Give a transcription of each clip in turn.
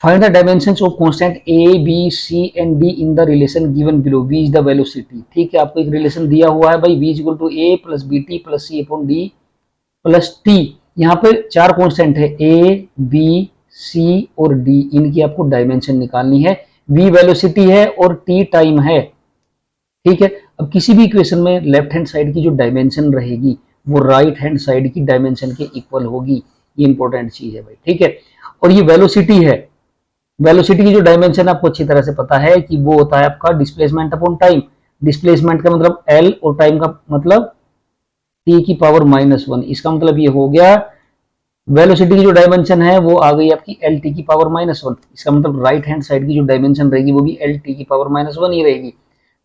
Find the dimensions of constant A B C and D in the relation given below, v is the velocity. ठीक है, आपको एक relation दिया हुआ है भाई, v equal to A plus B T plus C upon D plus T. यहाँ पे चार कांस्टेंट है, ए बी सी और डी, इनकी आपको डायमेंशन निकालनी है। v वेलोसिटी है और t टाइम है। ठीक है, अब किसी भी इक्वेशन में लेफ्ट हैंड साइड की जो डायमेंशन रहेगी वो राइट हैंड साइड की डायमेंशन के इक्वल होगी, ये इंपॉर्टेंट चीज है भाई। ठीक है, और ये वेलोसिटी है, वेलोसिटी की जो डायमेंशन आपको अच्छी तरह से पता है कि वो होता है आपका डिस्प्लेसमेंट अपॉन टाइम। डिस्प्लेसमेंट का मतलब l और टाइम का मतलब t की पावर -1। इसका मतलब ये हो गया वेलोसिटी की जो डायमेंशन है वो आ गई आपकी एल टी की पावर -1। इसका मतलब राइट हैंड साइड की जो डायमेंशन रहेगी वो भी एल टी की पावर -1 ही रहेगी।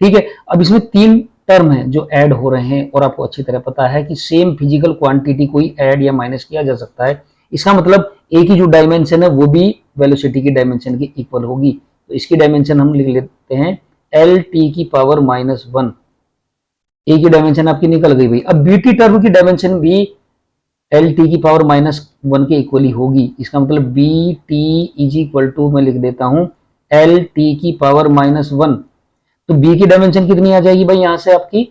ठीक है, अब इसमें तीन टर्म है जो ऐड हो रहे हैं और आपको अच्छी तरह पता है कि सेम फिजिकल क्वांटिटी कोई ऐड या माइनस किया जा सकता है। इसका मतलब ए की जो डायमेंशन है वो भी वेलोसिटी की डायमेंशन की इक्वल होगी। तो इसकी डायमेंशन हम लिख लेते हैं एल टी की पावर -1। ए की डायमेंशन आपकी निकल गई भाई। अब बी टी टर्म की डायमेंशन भी एल टी की पावर -1 के इक्वली होगी। इसका मतलब B T is equal to, मैं लिख देता हूं एल टी की पावर -1। तो बी की डायमेंशन कितनी आ जाएगी भाई यहां से आपकी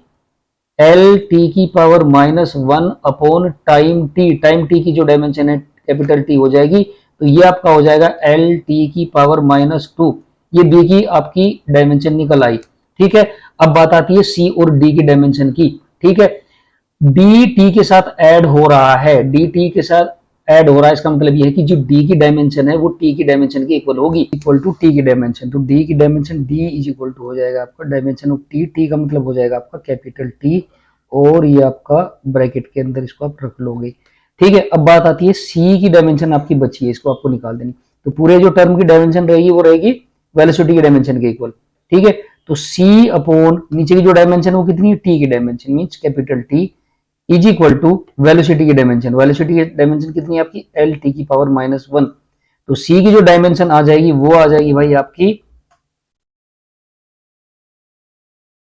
एल टी की power -1 upon time T. Time T की जो डायमेंशन है कैपिटल टी हो जाएगी, तो ये आपका हो जाएगा एल टी की पावर -2। ये बी की आपकी डायमेंशन निकल आई। ठीक है, अब बात आती है सी और डी की डायमेंशन की। ठीक है, डी टी के साथ ऐड हो रहा है, डी टी के साथ ऐड हो रहा है, इसका मतलब ये है कि जो डी की डायमेंशन है वो टी की डायमेंशन के इक्वल होगी, इक्वल टू टी की डायमेंशन। तो डी की dimension D is equal to हो जाएगा आपका डायमेंशन ऑफ टी, टी का मतलब हो जाएगा आपका कैपिटल टी, और ये आपका ब्रैकेट के अंदर इसको आप रख लोगे। ठीक है, अब बात आती है सी की डायमेंशन आपकी बची है, इसको आपको निकाल देनी। तो पूरे जो टर्म की डायमेंशन रहेगी वो रहेगी वेलोसिटी की डायमेंशन के इक्वल। ठीक है, तो सी अपॉन नीचे की जो डायमेंशन वो कितनी है, टी की dimension means capital T is equal to velocity की डायमेंशन। वेलोसिटी की डायमेंशन कितनी है आपकी एल टी की पावर -1। तो सी की जो डायमेंशन आ जाएगी वो आ जाएगी भाई आपकी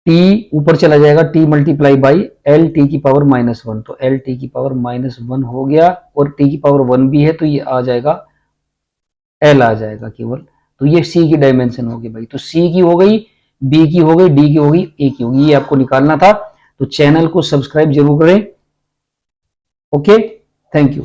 टी, ऊपर चला जाएगा T multiply by L T की पावर -1। तो एल टी की पावर -1 हो गया, और टी की पावर 1 भी है तो ये आ जाएगा एल आ जाएगा केवल। तो ये सी की डायमेंशन होगी भाई। तो सी की हो गई, बी की हो गई, डी की हो गई, ए की होगी, ये आपको निकालना था। तो चैनल को सब्सक्राइब जरूर करें। Okay, thank you.